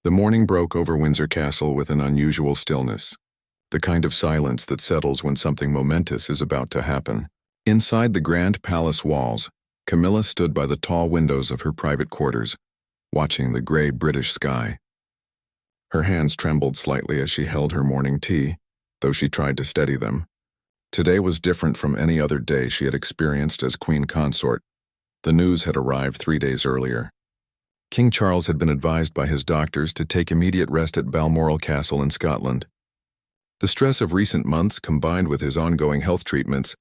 The morning broke over Windsor Castle with an unusual stillness, the kind of silence that settles when something momentous is about to happen. Inside the grand palace walls, Camilla stood by the tall windows of her private quarters, watching the gray British sky. Her hands trembled slightly as she held her morning tea, though she tried to steady them. Today was different from any other day she had experienced as Queen Consort. The news had arrived 3 days earlier. King Charles had been advised by his doctors to take immediate rest at Balmoral Castle in Scotland. The stress of recent months, combined with his ongoing health treatments,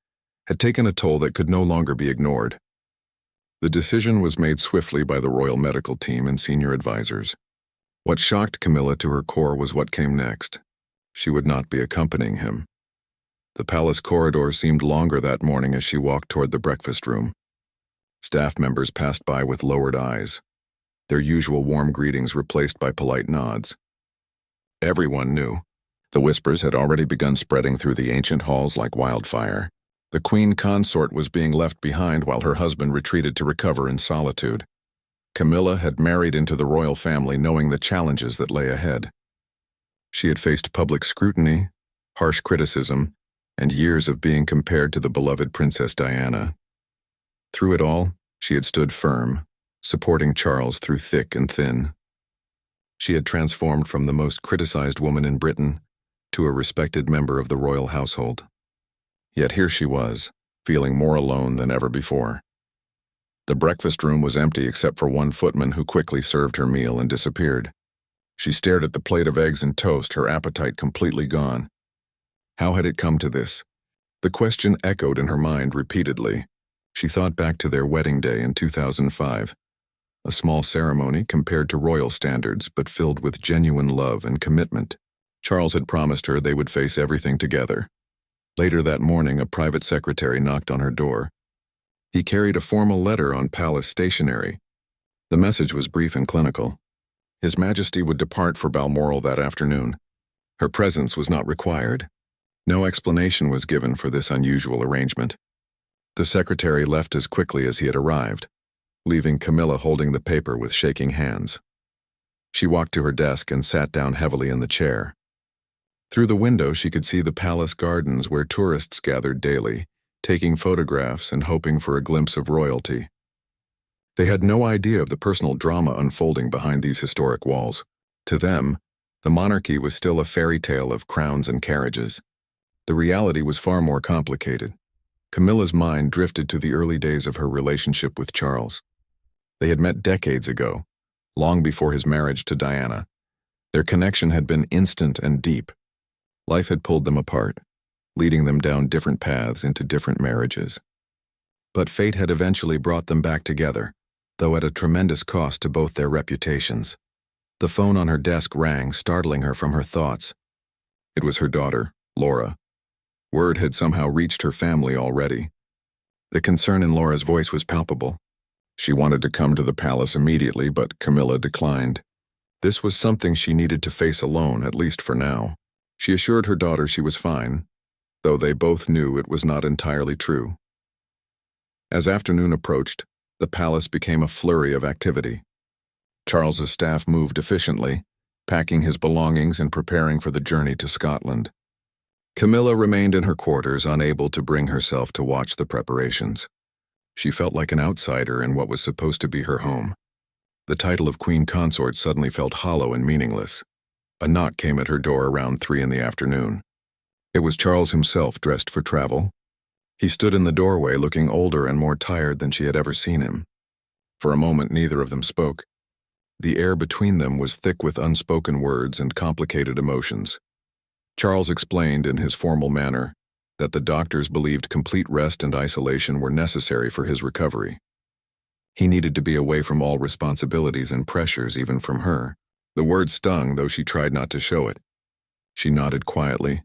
had taken a toll that could no longer be ignored. The decision was made swiftly by the royal medical team and senior advisors. What shocked Camilla to her core was what came next. She would not be accompanying him. The palace corridors seemed longer that morning as she walked toward the breakfast room. Staff members passed by with lowered eyes, their usual warm greetings replaced by polite nods. Everyone knew. The whispers had already begun spreading through the ancient halls like wildfire. The Queen Consort was being left behind while her husband retreated to recover in solitude. Camilla had married into the royal family knowing the challenges that lay ahead. She had faced public scrutiny, harsh criticism, and years of being compared to the beloved Princess Diana. Through it all, she had stood firm, supporting Charles through thick and thin. She had transformed from the most criticized woman in Britain to a respected member of the royal household. Yet here she was, feeling more alone than ever before. The breakfast room was empty except for one footman who quickly served her meal and disappeared. She stared at the plate of eggs and toast, her appetite completely gone. How had it come to this? The question echoed in her mind repeatedly. She thought back to their wedding day in 2005. A small ceremony compared to royal standards, but filled with genuine love and commitment. Charles had promised her they would face everything together. Later that morning, a private secretary knocked on her door. He carried a formal letter on palace stationery. The message was brief and clinical. His Majesty would depart for Balmoral that afternoon. Her presence was not required. No explanation was given for this unusual arrangement. The secretary left as quickly as he had arrived, leaving Camilla holding the paper with shaking hands. She walked to her desk and sat down heavily in the chair. Through the window, she could see the palace gardens where tourists gathered daily, taking photographs and hoping for a glimpse of royalty. They had no idea of the personal drama unfolding behind these historic walls. To them, the monarchy was still a fairy tale of crowns and carriages. The reality was far more complicated. Camilla's mind drifted to the early days of her relationship with Charles. They had met decades ago, long before his marriage to Diana. Their connection had been instant and deep. Life had pulled them apart, leading them down different paths into different marriages. But fate had eventually brought them back together, though at a tremendous cost to both their reputations. The phone on her desk rang, startling her from her thoughts. It was her daughter, Laura. Word had somehow reached her family already. The concern in Laura's voice was palpable. She wanted to come to the palace immediately, but Camilla declined. This was something she needed to face alone, at least for now. She assured her daughter she was fine, though they both knew it was not entirely true. As afternoon approached, the palace became a flurry of activity. Charles's staff moved efficiently, packing his belongings and preparing for the journey to Scotland. Camilla remained in her quarters, unable to bring herself to watch the preparations. She felt like an outsider in what was supposed to be her home. The title of Queen Consort suddenly felt hollow and meaningless. A knock came at her door around 3 in the afternoon. It was Charles himself, dressed for travel. He stood in the doorway, looking older and more tired than she had ever seen him. For a moment, neither of them spoke. The air between them was thick with unspoken words and complicated emotions. Charles explained in his formal manner that the doctors believed complete rest and isolation were necessary for his recovery. He needed to be away from all responsibilities and pressures, even from her. The words stung, though she tried not to show it. She nodded quietly,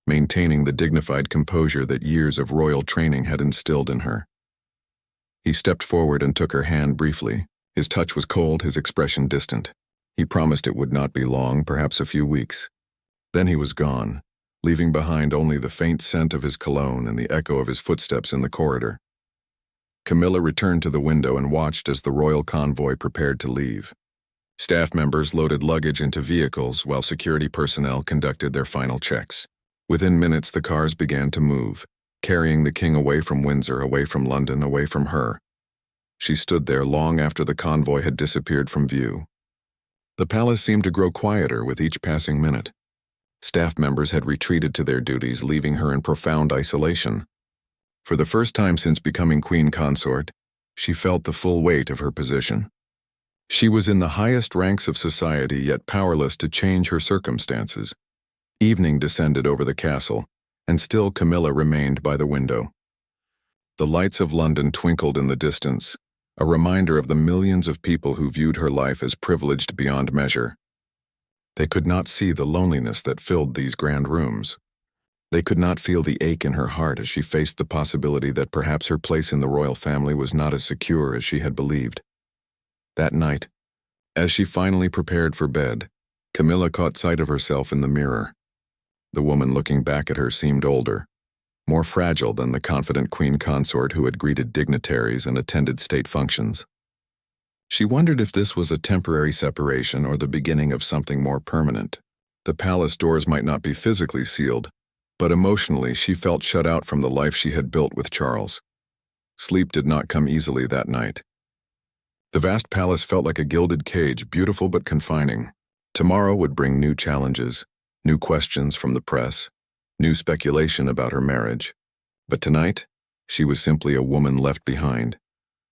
maintaining the dignified composure that years of royal training had instilled in her. He stepped forward and took her hand briefly. His touch was cold, his expression distant. He promised it would not be long, perhaps a few weeks. Then he was gone, leaving behind only the faint scent of his cologne and the echo of his footsteps in the corridor. Camilla returned to the window and watched as the royal convoy prepared to leave. Staff members loaded luggage into vehicles while security personnel conducted their final checks. Within minutes, the cars began to move, carrying the king away from Windsor, away from London, away from her. She stood there long after the convoy had disappeared from view. The palace seemed to grow quieter with each passing minute. Staff members had retreated to their duties, leaving her in profound isolation. For the first time since becoming queen consort, she felt the full weight of her position. She was in the highest ranks of society, yet powerless to change her circumstances. Evening descended over the castle, and still Camilla remained by the window. The lights of London twinkled in the distance, a reminder of the millions of people who viewed her life as privileged beyond measure. They could not see the loneliness that filled these grand rooms. They could not feel the ache in her heart as she faced the possibility that perhaps her place in the royal family was not as secure as she had believed. That night, as she finally prepared for bed, Camilla caught sight of herself in the mirror. The woman looking back at her seemed older, more fragile than the confident queen consort who had greeted dignitaries and attended state functions. She wondered if this was a temporary separation or the beginning of something more permanent. The palace doors might not be physically sealed, but emotionally she felt shut out from the life she had built with Charles. Sleep did not come easily that night. The vast palace felt like a gilded cage, beautiful but confining. Tomorrow would bring new challenges, new questions from the press, new speculation about her marriage. But tonight, she was simply a woman left behind,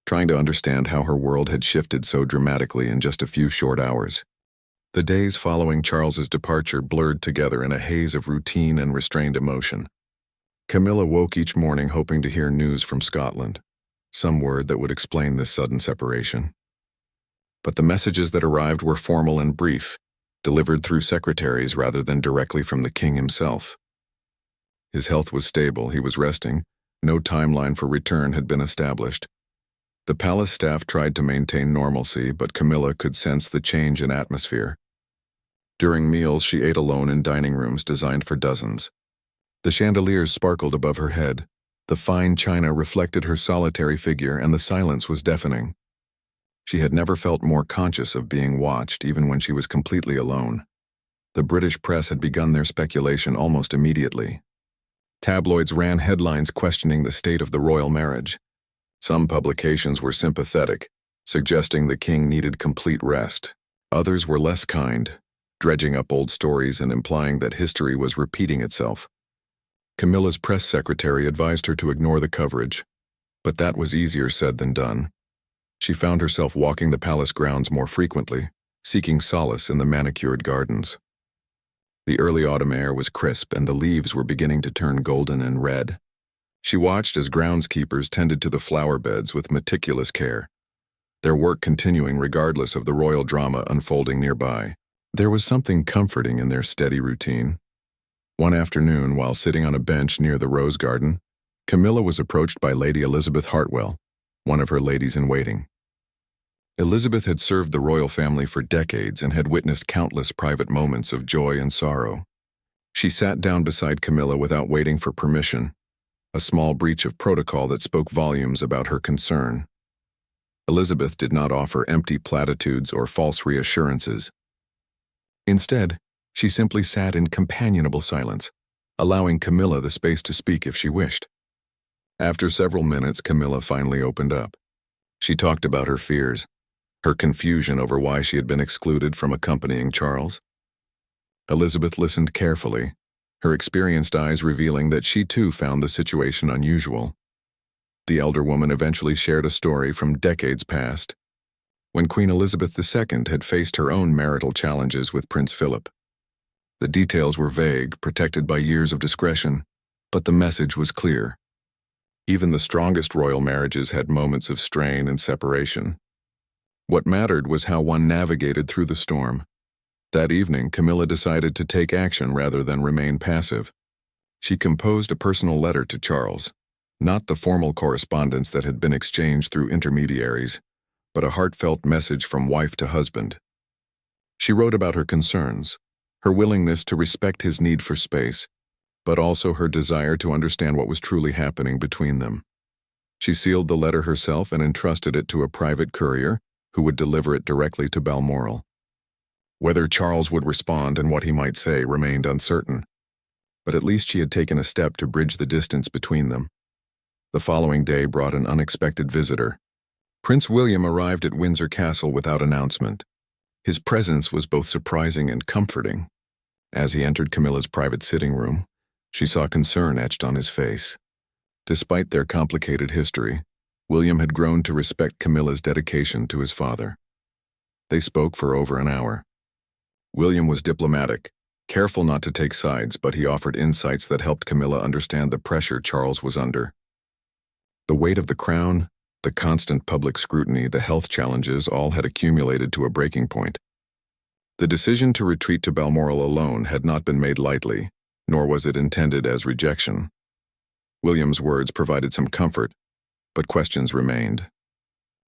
trying to understand how her world had shifted so dramatically in just a few short hours. The days following Charles's departure blurred together in a haze of routine and restrained emotion. Camilla woke each morning hoping to hear news from Scotland, some word that would explain this sudden separation. But the messages that arrived were formal and brief, delivered through secretaries rather than directly from the king himself. His health was stable, he was resting, no timeline for return had been established. The palace staff tried to maintain normalcy, but Camilla could sense the change in atmosphere. During meals, she ate alone in dining rooms designed for dozens. The chandeliers sparkled above her head. The fine china reflected her solitary figure, and the silence was deafening. She had never felt more conscious of being watched, even when she was completely alone. The British press had begun their speculation almost immediately. Tabloids ran headlines questioning the state of the royal marriage. Some publications were sympathetic, suggesting the king needed complete rest. Others were less kind, dredging up old stories and implying that history was repeating itself. Camilla's press secretary advised her to ignore the coverage, but that was easier said than done. She found herself walking the palace grounds more frequently, seeking solace in the manicured gardens. The early autumn air was crisp and the leaves were beginning to turn golden and red. She watched as groundskeepers tended to the flower beds with meticulous care, their work continuing regardless of the royal drama unfolding nearby. There was something comforting in their steady routine. One afternoon, while sitting on a bench near the rose garden, Camilla was approached by Lady Elizabeth Hartwell, one of her ladies-in-waiting. Elizabeth had served the royal family for decades and had witnessed countless private moments of joy and sorrow. She sat down beside Camilla without waiting for permission, a small breach of protocol that spoke volumes about her concern. Elizabeth did not offer empty platitudes or false reassurances. Instead, she simply sat in companionable silence, allowing Camilla the space to speak if she wished. After several minutes, Camilla finally opened up. She talked about her fears, her confusion over why she had been excluded from accompanying Charles. Elizabeth listened carefully, her experienced eyes revealing that she too found the situation unusual. The elder woman eventually shared a story from decades past, when Queen Elizabeth II had faced her own marital challenges with Prince Philip. The details were vague, protected by years of discretion, but the message was clear. Even the strongest royal marriages had moments of strain and separation. What mattered was how one navigated through the storm. That evening, Camilla decided to take action rather than remain passive. She composed a personal letter to Charles, not the formal correspondence that had been exchanged through intermediaries, but a heartfelt message from wife to husband. She wrote about her concerns, her willingness to respect his need for space, but also her desire to understand what was truly happening between them. She sealed the letter herself and entrusted it to a private courier who would deliver it directly to Balmoral. Whether Charles would respond and what he might say remained uncertain, but at least she had taken a step to bridge the distance between them. The following day brought an unexpected visitor. Prince William arrived at Windsor Castle without announcement. His presence was both surprising and comforting. As he entered Camilla's private sitting room, she saw concern etched on his face. Despite their complicated history, William had grown to respect Camilla's dedication to his father. They spoke for over an hour. William was diplomatic, careful not to take sides, but he offered insights that helped Camilla understand the pressure Charles was under. The weight of the crown, the constant public scrutiny, the health challenges all had accumulated to a breaking point. The decision to retreat to Balmoral alone had not been made lightly, nor was it intended as rejection. William's words provided some comfort, but questions remained.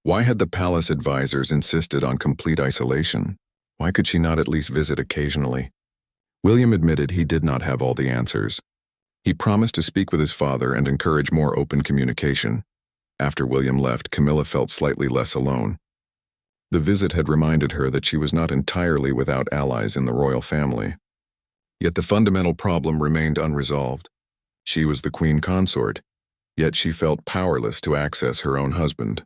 Why had the palace advisors insisted on complete isolation? Why could she not at least visit occasionally? William admitted he did not have all the answers. He promised to speak with his father and encourage more open communication. After William left, Camilla felt slightly less alone. The visit had reminded her that she was not entirely without allies in the royal family. Yet the fundamental problem remained unresolved. She was the queen consort, yet she felt powerless to access her own husband.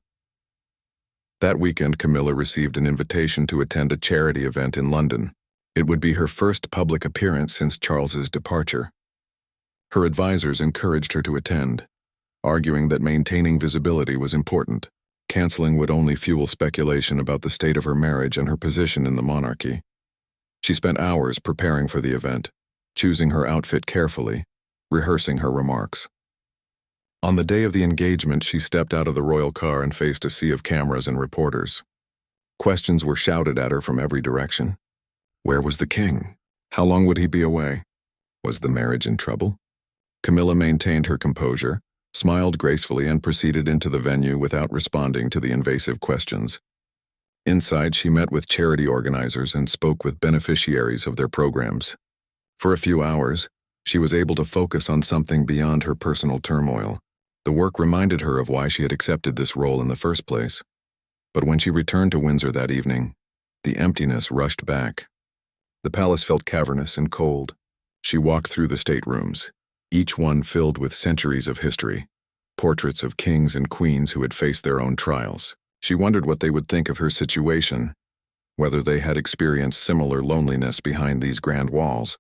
That weekend, Camilla received an invitation to attend a charity event in London. It would be her first public appearance since Charles's departure. Her advisors encouraged her to attend, arguing that maintaining visibility was important. Canceling would only fuel speculation about the state of her marriage and her position in the monarchy. She spent hours preparing for the event, choosing her outfit carefully, rehearsing her remarks. On the day of the engagement, she stepped out of the royal car and faced a sea of cameras and reporters. Questions were shouted at her from every direction. Where was the king? How long would he be away? Was the marriage in trouble? Camilla maintained her composure, smiled gracefully, and proceeded into the venue without responding to the invasive questions. Inside, she met with charity organizers and spoke with beneficiaries of their programs. For a few hours, she was able to focus on something beyond her personal turmoil. The work reminded her of why she had accepted this role in the first place. But when she returned to Windsor that evening, the emptiness rushed back. The palace felt cavernous and cold. She walked through the staterooms, each one filled with centuries of history, portraits of kings and queens who had faced their own trials. She wondered what they would think of her situation, whether they had experienced similar loneliness behind these grand walls.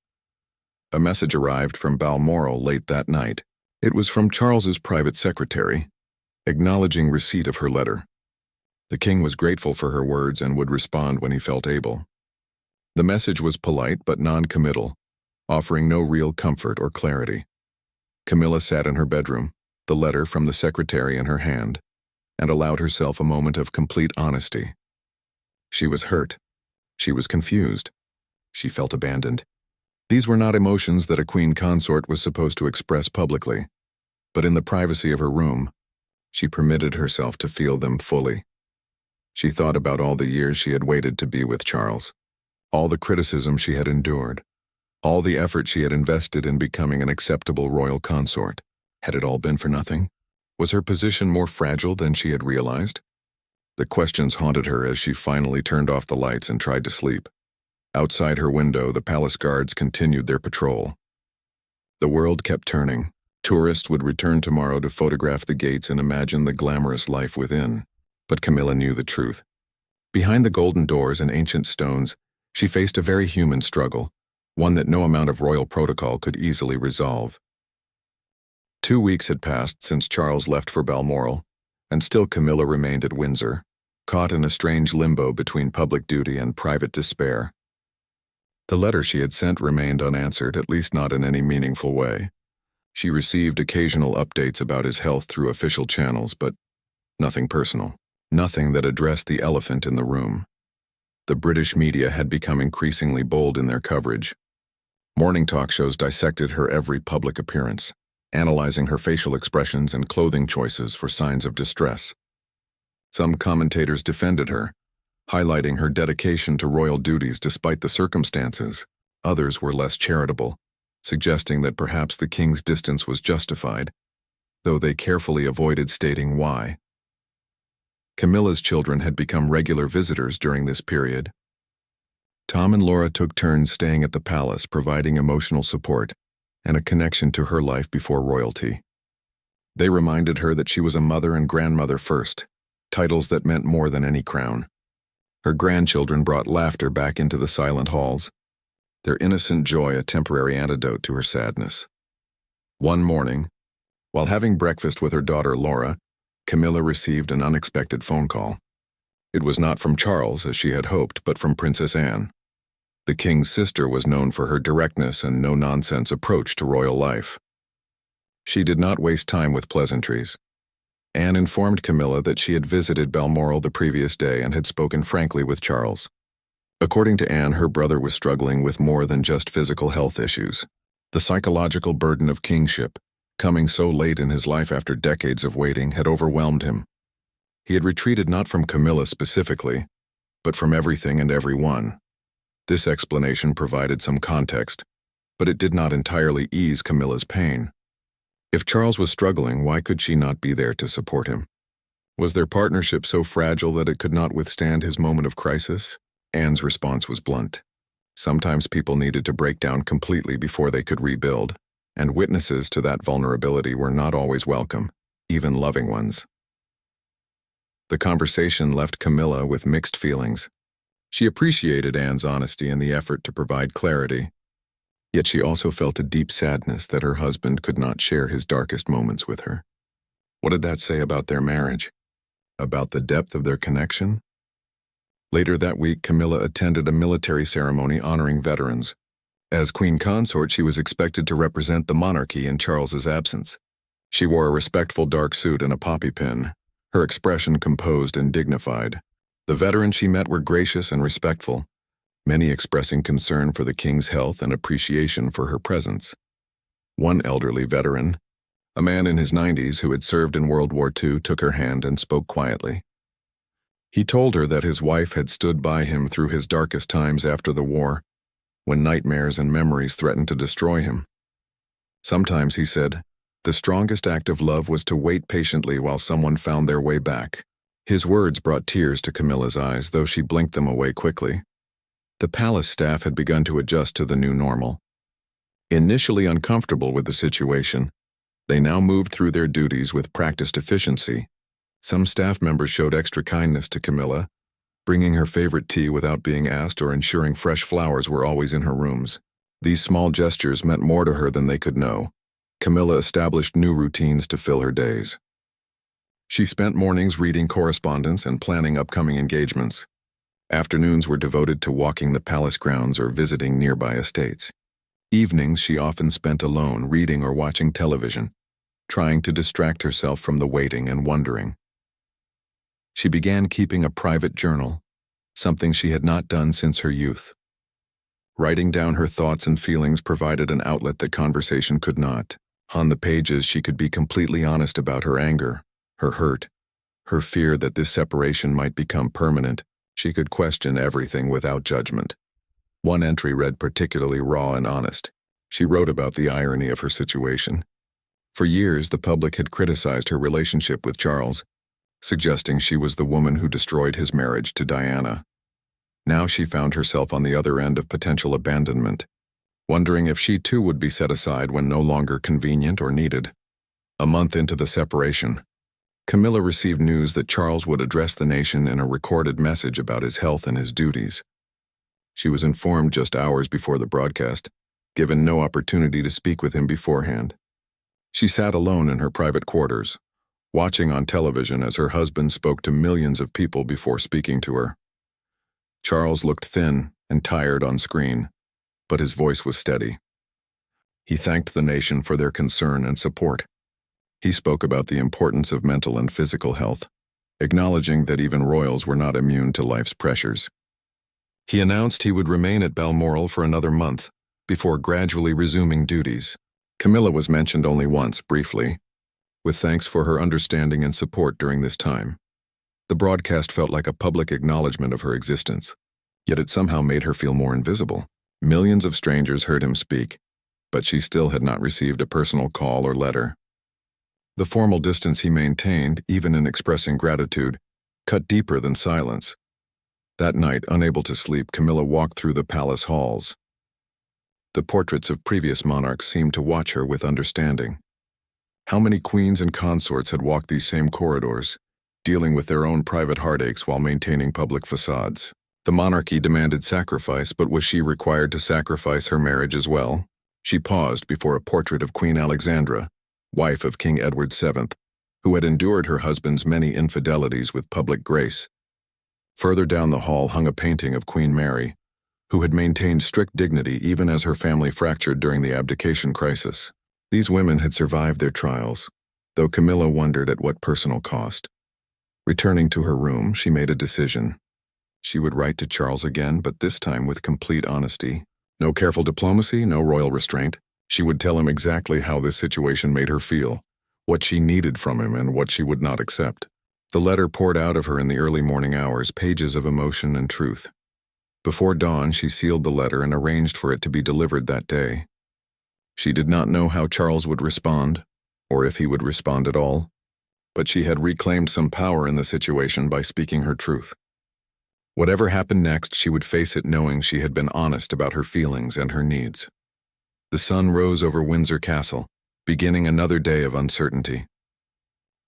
A message arrived from Balmoral late that night. It was from Charles's private secretary, acknowledging receipt of her letter. The king was grateful for her words and would respond when he felt able. The message was polite but non-committal, offering no real comfort or clarity. Camilla sat in her bedroom, the letter from the secretary in her hand, and allowed herself a moment of complete honesty. She was hurt. She was confused. She felt abandoned. These were not emotions that a queen consort was supposed to express publicly, but in the privacy of her room, she permitted herself to feel them fully. She thought about all the years she had waited to be with Charles, all the criticism she had endured, all the effort she had invested in becoming an acceptable royal consort. Had it all been for nothing? Was her position more fragile than she had realized? The questions haunted her as she finally turned off the lights and tried to sleep. Outside her window, the palace guards continued their patrol. The world kept turning. Tourists would return tomorrow to photograph the gates and imagine the glamorous life within. But Camilla knew the truth. Behind the golden doors and ancient stones, she faced a very human struggle, one that no amount of royal protocol could easily resolve. 2 weeks had passed since Charles left for Balmoral, and still Camilla remained at Windsor, caught in a strange limbo between public duty and private despair. The letter she had sent remained unanswered, at least not in any meaningful way. She received occasional updates about his health through official channels, but nothing personal, nothing that addressed the elephant in the room. The British media had become increasingly bold in their coverage. Morning talk shows dissected her every public appearance, analyzing her facial expressions and clothing choices for signs of distress. Some commentators defended her, highlighting her dedication to royal duties despite the circumstances. Others were less charitable, suggesting that perhaps the king's distance was justified, though they carefully avoided stating why. Camilla's children had become regular visitors during this period. Tom and Laura took turns staying at the palace, providing emotional support and a connection to her life before royalty. They reminded her that she was a mother and grandmother first, titles that meant more than any crown. Her grandchildren brought laughter back into the silent halls, their innocent joy a temporary antidote to her sadness. One morning, while having breakfast with her daughter Laura, Camilla received an unexpected phone call. It was not from Charles, as she had hoped, but from Princess Anne. The king's sister was known for her directness and no-nonsense approach to royal life. She did not waste time with pleasantries. Anne informed Camilla that she had visited Balmoral the previous day and had spoken frankly with Charles. According to Anne, her brother was struggling with more than just physical health issues. The psychological burden of kingship, coming so late in his life after decades of waiting, had overwhelmed him. He had retreated not from Camilla specifically, but from everything and everyone. This explanation provided some context, but it did not entirely ease Camilla's pain. If Charles was struggling, why could she not be there to support him? Was their partnership so fragile that it could not withstand his moment of crisis? Anne's response was blunt. Sometimes people needed to break down completely before they could rebuild, and witnesses to that vulnerability were not always welcome, even loving ones. The conversation left Camilla with mixed feelings. She appreciated Anne's honesty and the effort to provide clarity, yet she also felt a deep sadness that her husband could not share his darkest moments with her. What did that say about their marriage? About the depth of their connection? Later that week, Camilla attended a military ceremony honoring veterans. As queen consort, she was expected to represent the monarchy in Charles's absence. She wore a respectful dark suit and a poppy pin, her expression composed and dignified. The veterans she met were gracious and respectful, many expressing concern for the king's health and appreciation for her presence. One elderly veteran, a man in his 90s who had served in World War II, took her hand and spoke quietly. He told her that his wife had stood by him through his darkest times after the war, when nightmares and memories threatened to destroy him. Sometimes, he said, the strongest act of love was to wait patiently while someone found their way back. His words brought tears to Camilla's eyes, though she blinked them away quickly. The palace staff had begun to adjust to the new normal. Initially uncomfortable with the situation, they now moved through their duties with practiced efficiency. Some staff members showed extra kindness to Camilla, bringing her favorite tea without being asked or ensuring fresh flowers were always in her rooms. These small gestures meant more to her than they could know. Camilla established new routines to fill her days. She spent mornings reading correspondence and planning upcoming engagements. Afternoons were devoted to walking the palace grounds or visiting nearby estates. Evenings she often spent alone, reading or watching television, trying to distract herself from the waiting and wondering. She began keeping a private journal, something she had not done since her youth. Writing down her thoughts and feelings provided an outlet that conversation could not. On the pages, she could be completely honest about her anger, her hurt, her fear that this separation might become permanent. She could question everything without judgment. One entry read particularly raw and honest. She wrote about the irony of her situation. For years, the public had criticized her relationship with Charles, suggesting she was the woman who destroyed his marriage to Diana. Now she found herself on the other end of potential abandonment, wondering if she too would be set aside when no longer convenient or needed. A month into the separation, Camilla received news that Charles would address the nation in a recorded message about his health and his duties. She was informed just hours before the broadcast, given no opportunity to speak with him beforehand. She sat alone in her private quarters, watching on television as her husband spoke to millions of people before speaking to her. Charles looked thin and tired on screen, but his voice was steady. He thanked the nation for their concern and support. He spoke about the importance of mental and physical health, acknowledging that even royals were not immune to life's pressures. He announced he would remain at Balmoral for another month, before gradually resuming duties. Camilla was mentioned only once, briefly, with thanks for her understanding and support during this time. The broadcast felt like a public acknowledgement of her existence, yet it somehow made her feel more invisible. Millions of strangers heard him speak, but she still had not received a personal call or letter. The formal distance he maintained, even in expressing gratitude, cut deeper than silence. That night, unable to sleep, Camilla walked through the palace halls. The portraits of previous monarchs seemed to watch her with understanding. How many queens and consorts had walked these same corridors, dealing with their own private heartaches while maintaining public facades? The monarchy demanded sacrifice, but was she required to sacrifice her marriage as well? She paused before a portrait of Queen Alexandra, wife of King Edward VII, who had endured her husband's many infidelities with public grace. Further down the hall hung a painting of Queen Mary, who had maintained strict dignity even as her family fractured during the abdication crisis. These women had survived their trials, though Camilla wondered at what personal cost. Returning to her room, she made a decision. She would write to Charles again, but this time with complete honesty. No careful diplomacy, no royal restraint. She would tell him exactly how this situation made her feel, what she needed from him and what she would not accept. The letter poured out of her in the early morning hours, pages of emotion and truth. Before dawn, she sealed the letter and arranged for it to be delivered that day. She did not know how Charles would respond, or if he would respond at all, but she had reclaimed some power in the situation by speaking her truth. Whatever happened next, she would face it knowing she had been honest about her feelings and her needs. The sun rose over Windsor Castle, beginning another day of uncertainty.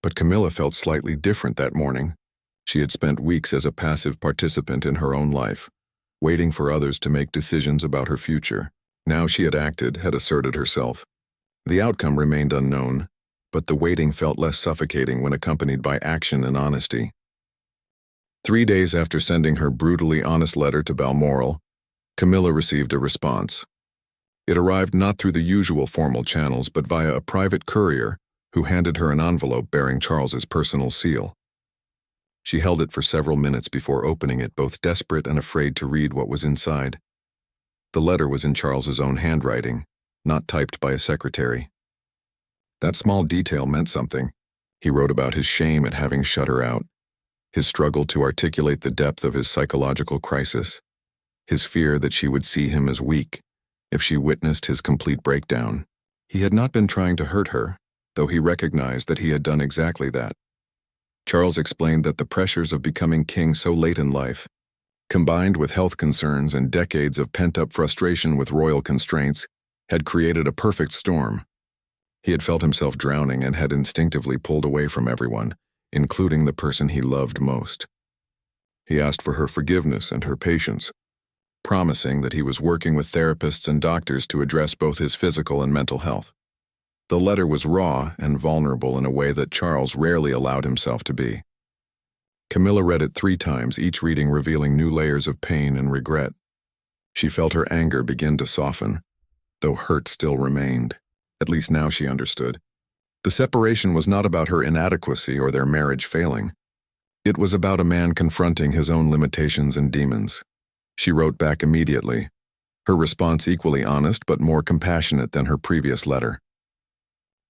But Camilla felt slightly different that morning. She had spent weeks as a passive participant in her own life, waiting for others to make decisions about her future. Now she had acted, had asserted herself. The outcome remained unknown, but the waiting felt less suffocating when accompanied by action and honesty. 3 days after sending her brutally honest letter to Balmoral, Camilla received a response. It arrived not through the usual formal channels, but via a private courier who handed her an envelope bearing Charles's personal seal. She held it for several minutes before opening it, both desperate and afraid to read what was inside. The letter was in Charles's own handwriting, not typed by a secretary. That small detail meant something. He wrote about his shame at having shut her out, his struggle to articulate the depth of his psychological crisis, his fear that she would see him as weak if she witnessed his complete breakdown. He had not been trying to hurt her, though he recognized that he had done exactly that. Charles explained that the pressures of becoming king so late in life, combined with health concerns and decades of pent-up frustration with royal constraints, had created a perfect storm. He had felt himself drowning and had instinctively pulled away from everyone, including the person he loved most. He asked for her forgiveness and her patience, promising that he was working with therapists and doctors to address both his physical and mental health. The letter was raw and vulnerable in a way that Charles rarely allowed himself to be. Camilla read it 3 times, each reading revealing new layers of pain and regret. She felt her anger begin to soften, though hurt still remained. At least now she understood. The separation was not about her inadequacy or their marriage failing. It was about a man confronting his own limitations and demons. She wrote back immediately, her response equally honest but more compassionate than her previous letter.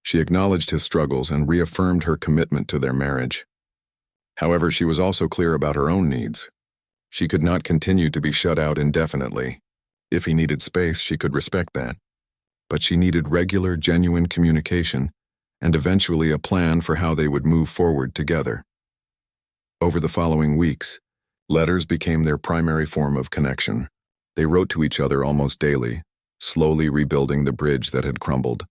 She acknowledged his struggles and reaffirmed her commitment to their marriage. However, she was also clear about her own needs. She could not continue to be shut out indefinitely. If he needed space, she could respect that. But she needed regular, genuine communication and eventually a plan for how they would move forward together. Over the following weeks, letters became their primary form of connection. They wrote to each other almost daily, slowly rebuilding the bridge that had crumbled.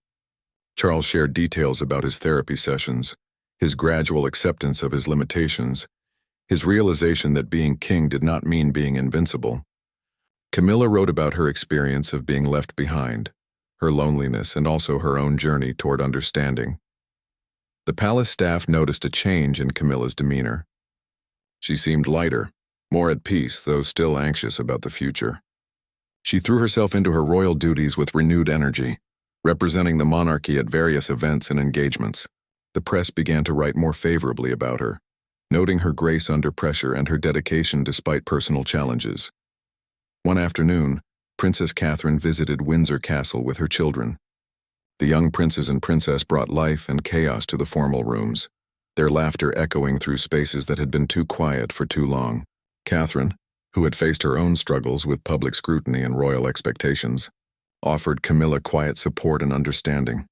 Charles shared details about his therapy sessions, his gradual acceptance of his limitations, his realization that being king did not mean being invincible. Camilla wrote about her experience of being left behind, her loneliness, and also her own journey toward understanding. The palace staff noticed a change in Camilla's demeanor. She seemed lighter, more at peace, though still anxious about the future. She threw herself into her royal duties with renewed energy, representing the monarchy at various events and engagements. The press began to write more favorably about her, noting her grace under pressure and her dedication despite personal challenges. One afternoon, Princess Catherine visited Windsor Castle with her children. The young princes and princess brought life and chaos to the formal rooms, their laughter echoing through spaces that had been too quiet for too long. Catherine, who had faced her own struggles with public scrutiny and royal expectations, offered Camilla quiet support and understanding.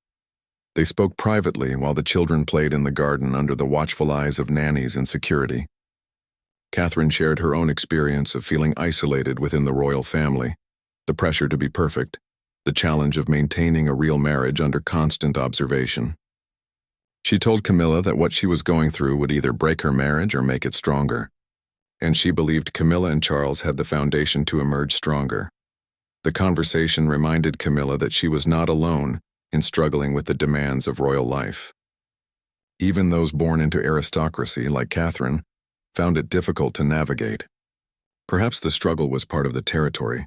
They spoke privately while the children played in the garden under the watchful eyes of nannies and security. Catherine shared her own experience of feeling isolated within the royal family, the pressure to be perfect, the challenge of maintaining a real marriage under constant observation. She told Camilla that what she was going through would either break her marriage or make it stronger, and she believed Camilla and Charles had the foundation to emerge stronger. The conversation reminded Camilla that she was not alone in struggling with the demands of royal life. Even those born into aristocracy, like Catherine, found it difficult to navigate. Perhaps the struggle was part of the territory,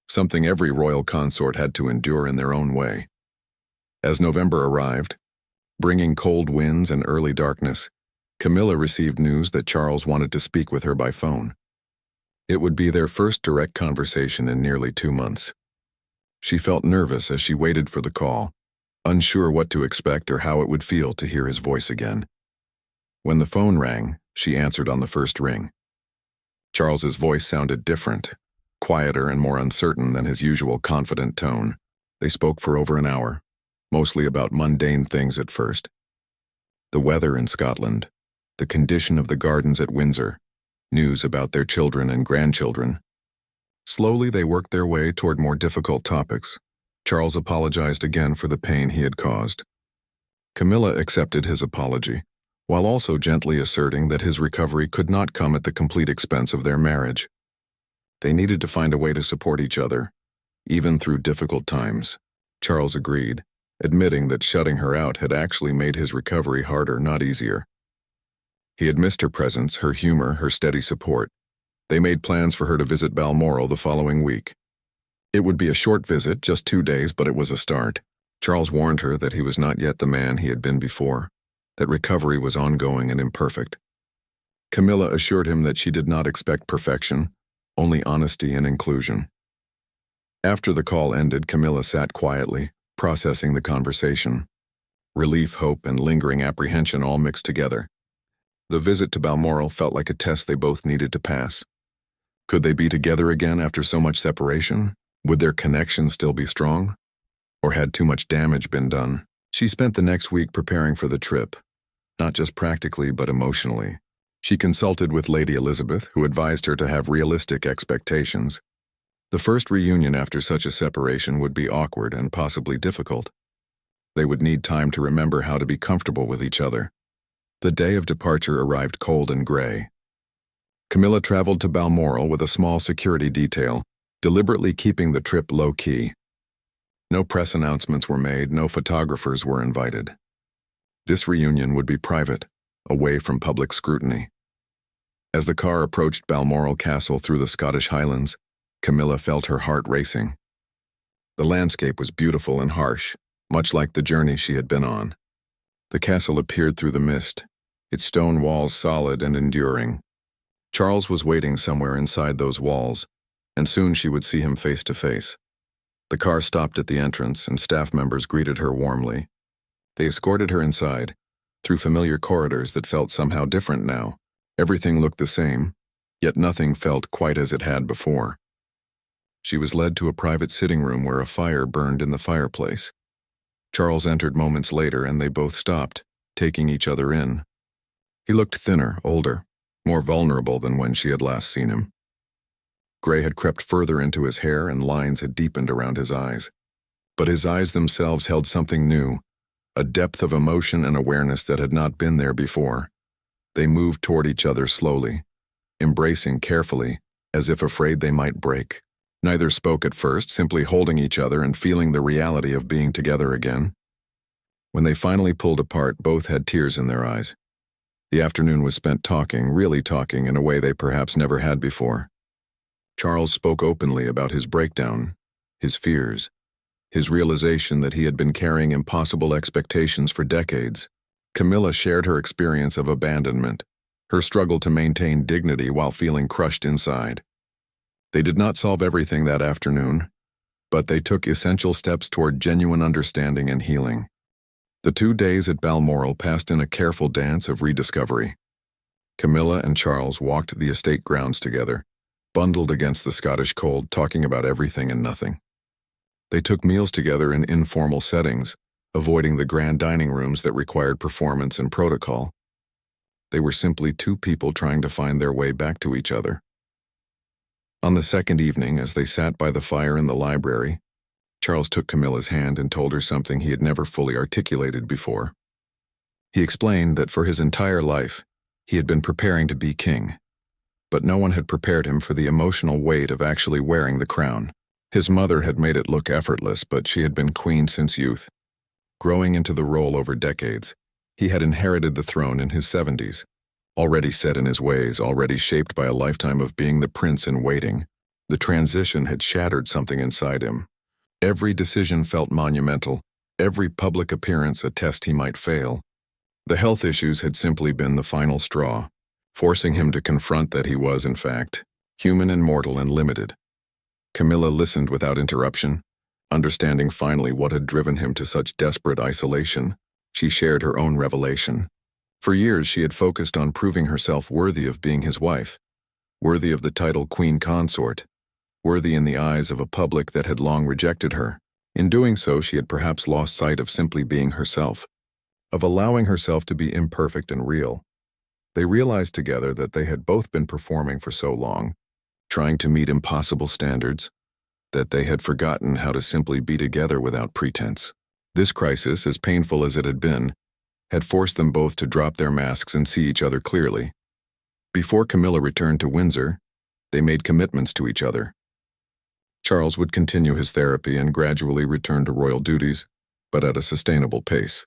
something every royal consort had to endure in their own way. As November arrived, bringing cold winds and early darkness, Camilla received news that Charles wanted to speak with her by phone. It would be their first direct conversation in nearly 2 months. She felt nervous as she waited for the call, unsure what to expect or how it would feel to hear his voice again. When the phone rang, she answered on the first ring. Charles's voice sounded different, quieter and more uncertain than his usual confident tone. They spoke for over an hour, mostly about mundane things at first. The weather in Scotland, the condition of the gardens at Windsor, news about their children and grandchildren. Slowly they worked their way toward more difficult topics. Charles apologized again for the pain he had caused. Camilla accepted his apology, while also gently asserting that his recovery could not come at the complete expense of their marriage. They needed to find a way to support each other, even through difficult times. Charles agreed, admitting that shutting her out had actually made his recovery harder, not easier. He had missed her presence, her humor, her steady support. They made plans for her to visit Balmoral the following week. It would be a short visit, just 2 days, but it was a start. Charles warned her that he was not yet the man he had been before, that recovery was ongoing and imperfect. Camilla assured him that she did not expect perfection, only honesty and inclusion. After the call ended, Camilla sat quietly, processing the conversation. Relief, hope, and lingering apprehension all mixed together. The visit to Balmoral felt like a test they both needed to pass. Could they be together again after so much separation? Would their connection still be strong? Or had too much damage been done? She spent the next week preparing for the trip, not just practically but emotionally. She consulted with Lady Elizabeth, who advised her to have realistic expectations. The first reunion after such a separation would be awkward and possibly difficult. They would need time to remember how to be comfortable with each other. The day of departure arrived cold and gray. Camilla traveled to Balmoral with a small security detail, deliberately keeping the trip low-key. No press announcements were made, no photographers were invited. This reunion would be private, away from public scrutiny. As the car approached Balmoral Castle through the Scottish Highlands, Camilla felt her heart racing. The landscape was beautiful and harsh, much like the journey she had been on. The castle appeared through the mist, its stone walls solid and enduring. Charles was waiting somewhere inside those walls, and soon she would see him face to face. The car stopped at the entrance, and staff members greeted her warmly. They escorted her inside, through familiar corridors that felt somehow different now. Everything looked the same, yet nothing felt quite as it had before. She was led to a private sitting room where a fire burned in the fireplace. Charles entered moments later, and they both stopped, taking each other in. He looked thinner, older, more vulnerable than when she had last seen him. Gray had crept further into his hair, and lines had deepened around his eyes. But his eyes themselves held something new, a depth of emotion and awareness that had not been there before. They moved toward each other slowly, embracing carefully, as if afraid they might break. Neither spoke at first, simply holding each other and feeling the reality of being together again. When they finally pulled apart, both had tears in their eyes. The afternoon was spent talking, really talking, in a way they perhaps never had before. Charles spoke openly about his breakdown, his fears, his realization that he had been carrying impossible expectations for decades. Camilla shared her experience of abandonment, her struggle to maintain dignity while feeling crushed inside. They did not solve everything that afternoon, but they took essential steps toward genuine understanding and healing. The 2 days at Balmoral passed in a careful dance of rediscovery. Camilla and Charles walked the estate grounds together, bundled against the Scottish cold, talking about everything and nothing. They took meals together in informal settings, avoiding the grand dining rooms that required performance and protocol. They were simply two people trying to find their way back to each other. On the second evening, as they sat by the fire in the library, Charles took Camilla's hand and told her something he had never fully articulated before. He explained that for his entire life, he had been preparing to be king, but no one had prepared him for the emotional weight of actually wearing the crown. His mother had made it look effortless, but she had been queen since youth. Growing into the role over decades, he had inherited the throne in his 70s, already set in his ways, already shaped by a lifetime of being the prince in waiting. The transition had shattered something inside him. Every decision felt monumental, every public appearance a test he might fail. The health issues had simply been the final straw, forcing him to confront that he was, in fact, human and mortal and limited. Camilla listened without interruption, understanding finally what had driven him to such desperate isolation. She shared her own revelation. For years she had focused on proving herself worthy of being his wife, worthy of the title queen consort, worthy in the eyes of a public that had long rejected her. In doing so, she had perhaps lost sight of simply being herself, of allowing herself to be imperfect and real. They realized together that they had both been performing for so long, trying to meet impossible standards, that they had forgotten how to simply be together without pretense. This crisis, as painful as it had been, had forced them both to drop their masks and see each other clearly. Before Camilla returned to Windsor, they made commitments to each other. Charles would continue his therapy and gradually return to royal duties, but at a sustainable pace.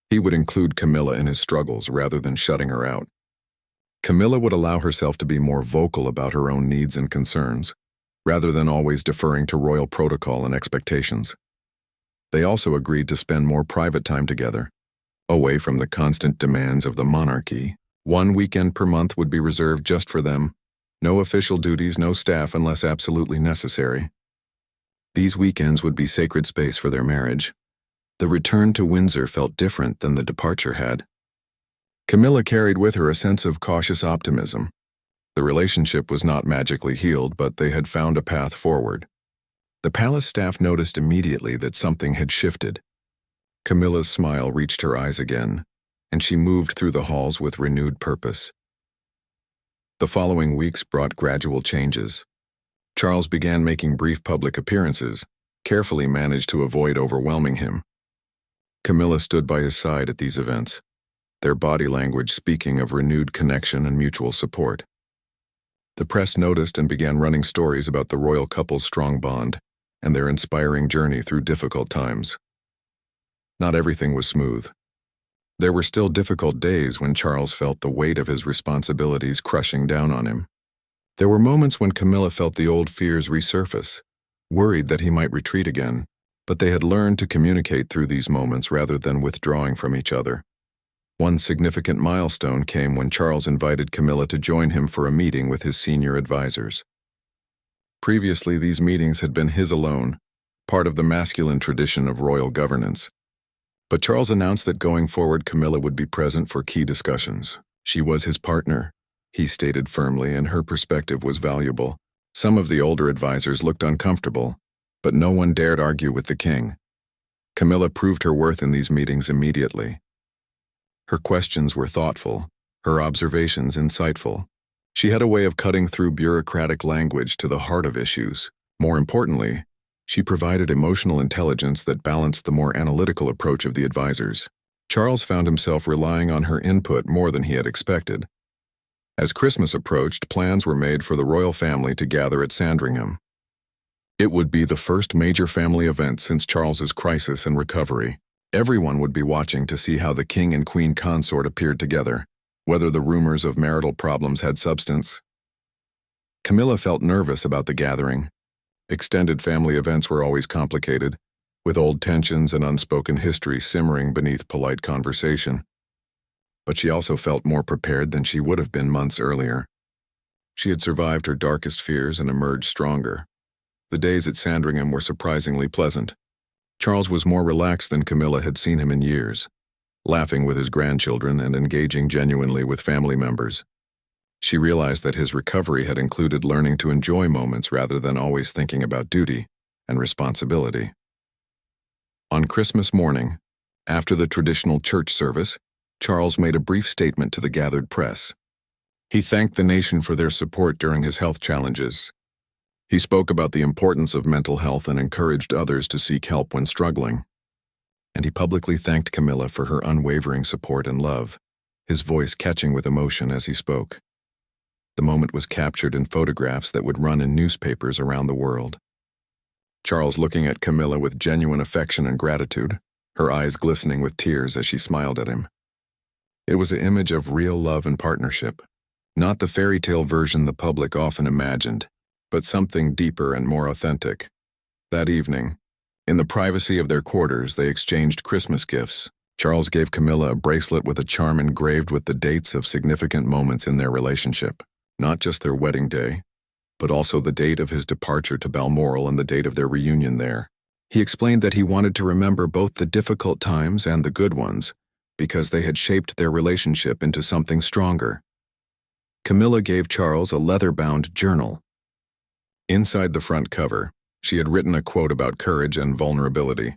He would include Camilla in his struggles rather than shutting her out. Camilla would allow herself to be more vocal about her own needs and concerns, rather than always deferring to royal protocol and expectations. They also agreed to spend more private time together, away from the constant demands of the monarchy. One weekend per month would be reserved just for them. No official duties, no staff unless absolutely necessary. These weekends would be sacred space for their marriage. The return to Windsor felt different than the departure had. Camilla carried with her a sense of cautious optimism. The relationship was not magically healed, but they had found a path forward. The palace staff noticed immediately that something had shifted. Camilla's smile reached her eyes again, and she moved through the halls with renewed purpose. The following weeks brought gradual changes. Charles began making brief public appearances, carefully managed to avoid overwhelming him. Camilla stood by his side at these events, their body language speaking of renewed connection and mutual support. The press noticed and began running stories about the royal couple's strong bond and their inspiring journey through difficult times. Not everything was smooth. There were still difficult days when Charles felt the weight of his responsibilities crushing down on him. There were moments when Camilla felt the old fears resurface, worried that he might retreat again, but they had learned to communicate through these moments rather than withdrawing from each other. One significant milestone came when Charles invited Camilla to join him for a meeting with his senior advisors. Previously, these meetings had been his alone, part of the masculine tradition of royal governance. But Charles announced that going forward, Camilla would be present for key discussions. She was his partner, he stated firmly, and her perspective was valuable. Some of the older advisors looked uncomfortable, but no one dared argue with the king. Camilla proved her worth in these meetings immediately. Her questions were thoughtful, her observations insightful. She had a way of cutting through bureaucratic language to the heart of issues. More importantly, she provided emotional intelligence that balanced the more analytical approach of the advisors. Charles found himself relying on her input more than he had expected. As Christmas approached, plans were made for the royal family to gather at Sandringham. It would be the first major family event since Charles's crisis and recovery. Everyone would be watching to see how the king and queen consort appeared together, whether the rumors of marital problems had substance. Camilla felt nervous about the gathering. Extended family events were always complicated, with old tensions and unspoken history simmering beneath polite conversation. But she also felt more prepared than she would have been months earlier. She had survived her darkest fears and emerged stronger. The days at Sandringham were surprisingly pleasant. Charles was more relaxed than Camilla had seen him in years, laughing with his grandchildren and engaging genuinely with family members. She realized that his recovery had included learning to enjoy moments rather than always thinking about duty and responsibility. On Christmas morning, after the traditional church service, Charles made a brief statement to the gathered press. He thanked the nation for their support during his health challenges. He spoke about the importance of mental health and encouraged others to seek help when struggling. And he publicly thanked Camilla for her unwavering support and love, his voice catching with emotion as he spoke. The moment was captured in photographs that would run in newspapers around the world. Charles looking at Camilla with genuine affection and gratitude, her eyes glistening with tears as she smiled at him. It was an image of real love and partnership, not the fairy tale version the public often imagined, but something deeper and more authentic. That evening, in the privacy of their quarters, they exchanged Christmas gifts. Charles gave Camilla a bracelet with a charm engraved with the dates of significant moments in their relationship, not just their wedding day, but also the date of his departure to Balmoral and the date of their reunion there. He explained that he wanted to remember both the difficult times and the good ones, because they had shaped their relationship into something stronger. Camilla gave Charles a leather-bound journal. Inside the front cover, she had written a quote about courage and vulnerability.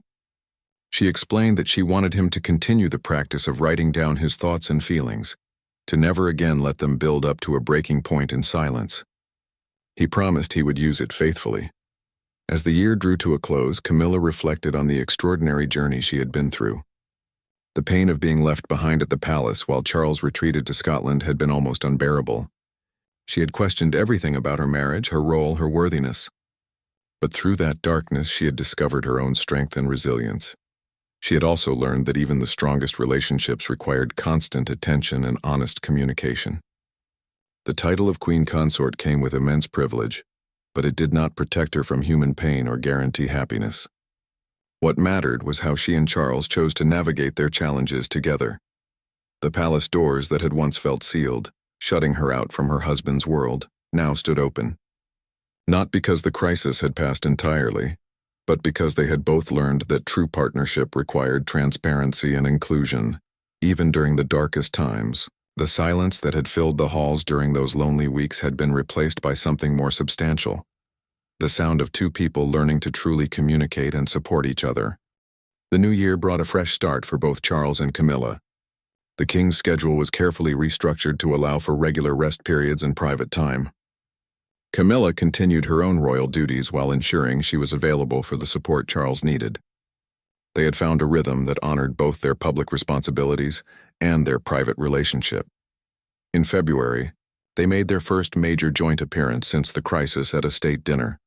She explained that she wanted him to continue the practice of writing down his thoughts and feelings, to never again let them build up to a breaking point in silence. He promised he would use it faithfully. As the year drew to a close, Camilla reflected on the extraordinary journey she had been through. The pain of being left behind at the palace while Charles retreated to Scotland had been almost unbearable. She had questioned everything about her marriage, her role, her worthiness. But through that darkness, she had discovered her own strength and resilience. She had also learned that even the strongest relationships required constant attention and honest communication. The title of Queen Consort came with immense privilege, but it did not protect her from human pain or guarantee happiness. What mattered was how she and Charles chose to navigate their challenges together. The palace doors that had once felt sealed, shutting her out from her husband's world, now stood open. Not because the crisis had passed entirely, but because they had both learned that true partnership required transparency and inclusion. Even during the darkest times, the silence that had filled the halls during those lonely weeks had been replaced by something more substantial. The sound of two people learning to truly communicate and support each other. The new year brought a fresh start for both Charles and Camilla. The king's schedule was carefully restructured to allow for regular rest periods and private time. Camilla continued her own royal duties while ensuring she was available for the support Charles needed. They had found a rhythm that honored both their public responsibilities and their private relationship. In February, they made their first major joint appearance since the crisis at a state dinner,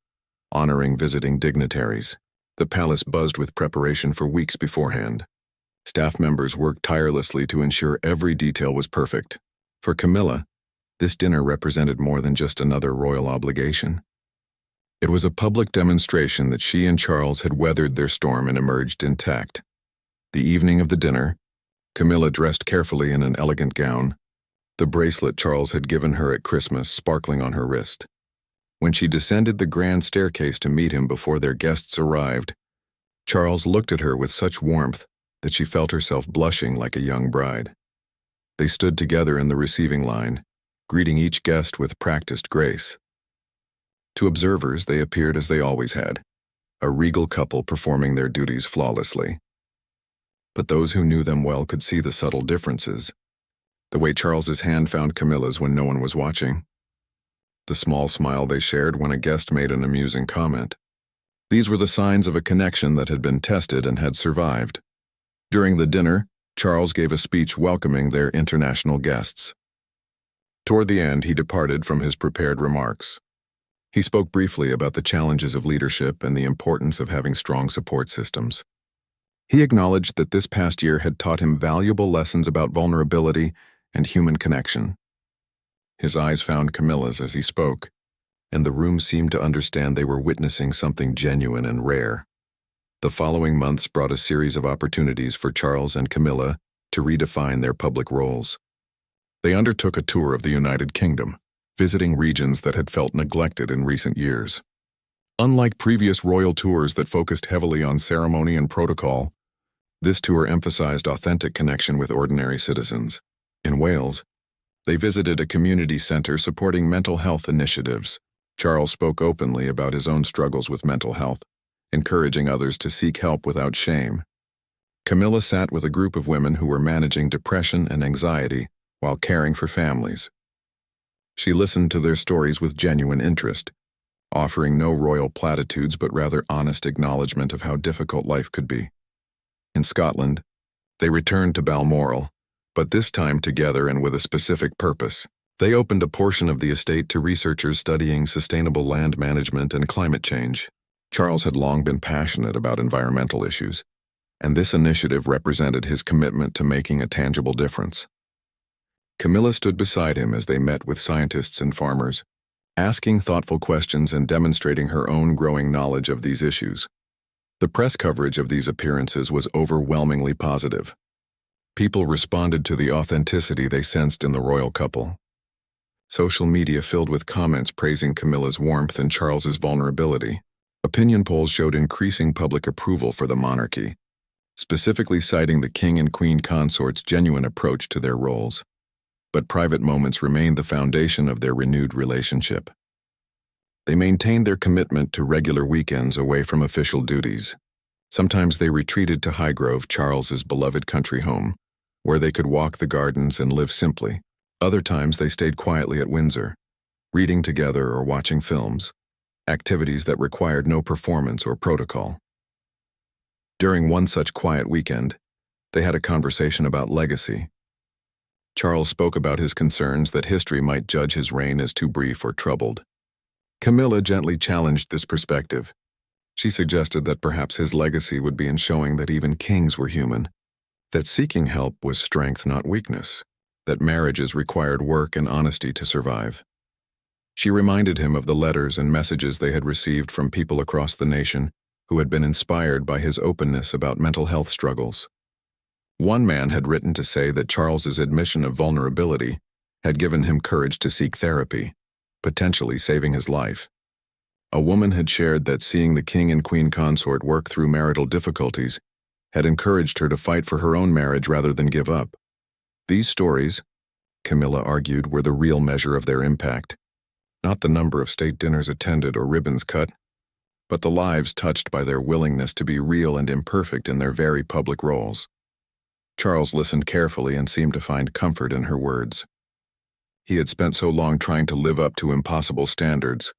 honoring visiting dignitaries. The palace buzzed with preparation for weeks beforehand. Staff members worked tirelessly to ensure every detail was perfect. For Camilla, this dinner represented more than just another royal obligation. It was a public demonstration that she and Charles had weathered their storm and emerged intact. The evening of the dinner, Camilla dressed carefully in an elegant gown, the bracelet Charles had given her at Christmas sparkling on her wrist. When she descended the grand staircase to meet him before their guests arrived, Charles looked at her with such warmth that she felt herself blushing like a young bride. They stood together in the receiving line, greeting each guest with practiced grace. To observers, they appeared as they always had, a regal couple performing their duties flawlessly. But those who knew them well could see the subtle differences. The way Charles's hand found Camilla's when no one was watching. The small smile they shared when a guest made an amusing comment. These were the signs of a connection that had been tested and had survived. During the dinner, Charles gave a speech welcoming their international guests. Toward the end, he departed from his prepared remarks. He spoke briefly about the challenges of leadership and the importance of having strong support systems. He acknowledged that this past year had taught him valuable lessons about vulnerability and human connection. His eyes found Camilla's as he spoke, and the room seemed to understand they were witnessing something genuine and rare. The following months brought a series of opportunities for Charles and Camilla to redefine their public roles. They undertook a tour of the United Kingdom, visiting regions that had felt neglected in recent years. Unlike previous royal tours that focused heavily on ceremony and protocol, this tour emphasized authentic connection with ordinary citizens. In Wales, they visited a community center supporting mental health initiatives. Charles spoke openly about his own struggles with mental health, encouraging others to seek help without shame. Camilla sat with a group of women who were managing depression and anxiety while caring for families. She listened to their stories with genuine interest, offering no royal platitudes but rather honest acknowledgement of how difficult life could be. In Scotland, they returned to Balmoral, but this time together and with a specific purpose. They opened a portion of the estate to researchers studying sustainable land management and climate change. Charles had long been passionate about environmental issues, and this initiative represented his commitment to making a tangible difference. Camilla stood beside him as they met with scientists and farmers, asking thoughtful questions and demonstrating her own growing knowledge of these issues. The press coverage of these appearances was overwhelmingly positive. People responded to the authenticity they sensed in the royal couple. Social media filled with comments praising Camilla's warmth and Charles's vulnerability. Opinion polls showed increasing public approval for the monarchy, specifically citing the king and queen consort's genuine approach to their roles. But private moments remained the foundation of their renewed relationship. They maintained their commitment to regular weekends away from official duties. Sometimes they retreated to Highgrove, Charles's beloved country home, where they could walk the gardens and live simply. Other times they stayed quietly at Windsor, reading together or watching films, activities that required no performance or protocol. During one such quiet weekend, they had a conversation about legacy. Charles spoke about his concerns that history might judge his reign as too brief or troubled. Camilla gently challenged this perspective. She suggested that perhaps his legacy would be in showing that even kings were human, that seeking help was strength, not weakness, that marriages required work and honesty to survive. She reminded him of the letters and messages they had received from people across the nation who had been inspired by his openness about mental health struggles. One man had written to say that Charles's admission of vulnerability had given him courage to seek therapy, potentially saving his life. A woman had shared that seeing the king and queen consort work through marital difficulties had encouraged her to fight for her own marriage rather than give up. These stories, Camilla argued, were the real measure of their impact, not the number of state dinners attended or ribbons cut, but the lives touched by their willingness to be real and imperfect in their very public roles. Charles listened carefully and seemed to find comfort in her words. He had spent so long trying to live up to impossible standards,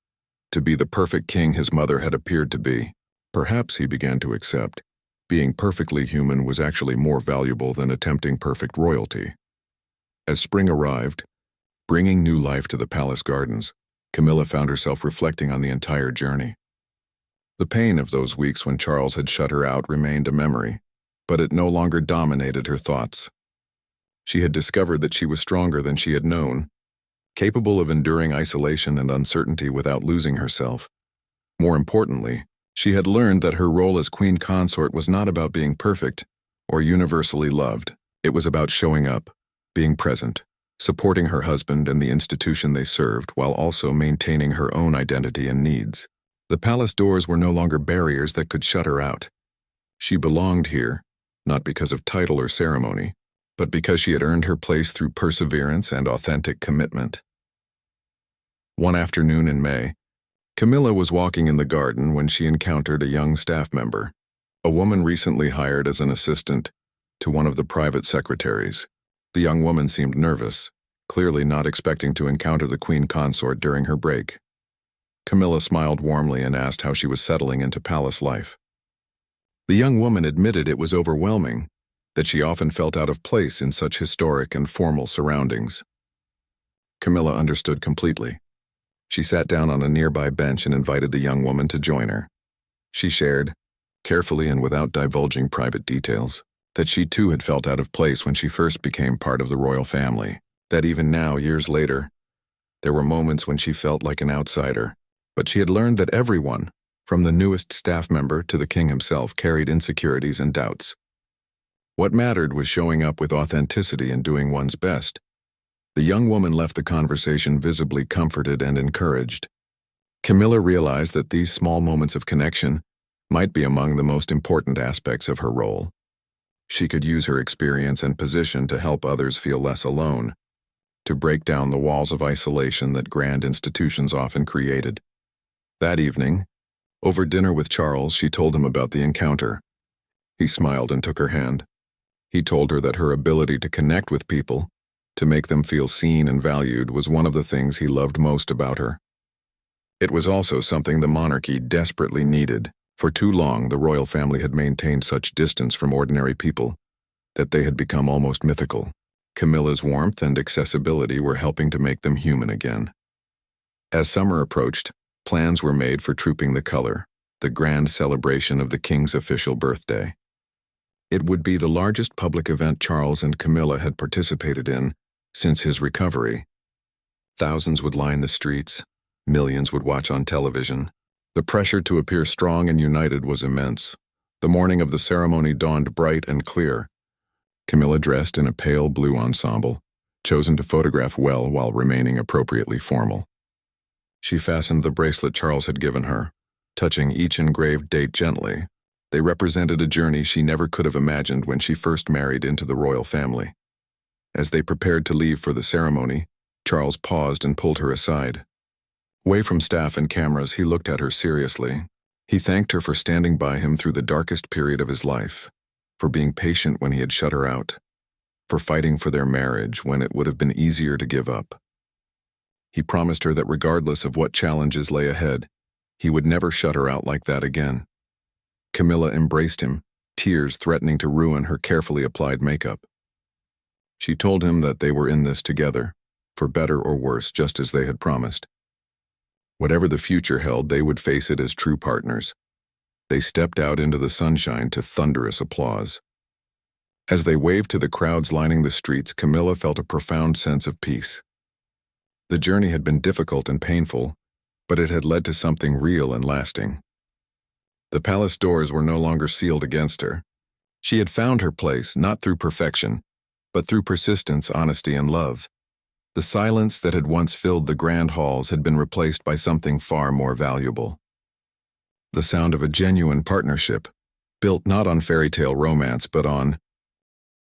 to be the perfect king his mother had appeared to be. Perhaps, he began to accept, being perfectly human was actually more valuable than attempting perfect royalty. As spring arrived, bringing new life to the palace gardens, Camilla found herself reflecting on the entire journey. The pain of those weeks when Charles had shut her out remained a memory, but it no longer dominated her thoughts. She had discovered that she was stronger than she had known, capable of enduring isolation and uncertainty without losing herself. More importantly, she had learned that her role as queen consort was not about being perfect or universally loved. It was about showing up, being present, supporting her husband and the institution they served while also maintaining her own identity and needs. The palace doors were no longer barriers that could shut her out. She belonged here, not because of title or ceremony, but because she had earned her place through perseverance and authentic commitment. One afternoon in May, Camilla was walking in the garden when she encountered a young staff member, a woman recently hired as an assistant to one of the private secretaries. The young woman seemed nervous, clearly not expecting to encounter the queen consort during her break. Camilla smiled warmly and asked how she was settling into palace life. The young woman admitted it was overwhelming, that she often felt out of place in such historic and formal surroundings. Camilla understood completely. She sat down on a nearby bench and invited the young woman to join her. She shared, carefully and without divulging private details, that she too had felt out of place when she first became part of the royal family, that even now, years later, there were moments when she felt like an outsider, but she had learned that everyone, from the newest staff member to the king himself, carried insecurities and doubts. What mattered was showing up with authenticity and doing one's best. The young woman left the conversation visibly comforted and encouraged. Camilla realized that these small moments of connection might be among the most important aspects of her role. She could use her experience and position to help others feel less alone, to break down the walls of isolation that grand institutions often created. That evening, over dinner with Charles, she told him about the encounter. He smiled and took her hand. He told her that her ability to connect with people, to make them feel seen and valued, was one of the things he loved most about her. It was also something the monarchy desperately needed. For too long, the royal family had maintained such distance from ordinary people that they had become almost mythical. Camilla's warmth and accessibility were helping to make them human again. As summer approached, plans were made for Trooping the Color, the grand celebration of the king's official birthday. It would be the largest public event Charles and Camilla had participated in since his recovery. Thousands would line the streets, millions would watch on television. The pressure to appear strong and united was immense. The morning of the ceremony dawned bright and clear. Camilla dressed in a pale blue ensemble, chosen to photograph well while remaining appropriately formal. She fastened the bracelet Charles had given her, touching each engraved date gently. They represented a journey she never could have imagined when she first married into the royal family. As they prepared to leave for the ceremony, Charles paused and pulled her aside. Away from staff and cameras, he looked at her seriously. He thanked her for standing by him through the darkest period of his life, for being patient when he had shut her out, for fighting for their marriage when it would have been easier to give up. He promised her that regardless of what challenges lay ahead, he would never shut her out like that again. Camilla embraced him, tears threatening to ruin her carefully applied makeup. She told him that they were in this together, for better or worse, just as they had promised. Whatever the future held, they would face it as true partners. They stepped out into the sunshine to thunderous applause. As they waved to the crowds lining the streets, Camilla felt a profound sense of peace. The journey had been difficult and painful, but it had led to something real and lasting. The palace doors were no longer sealed against her. She had found her place, not through perfection, but through persistence, honesty, and love. The silence that had once filled the grand halls had been replaced by something far more valuable. The sound of a genuine partnership, built not on fairy tale romance but on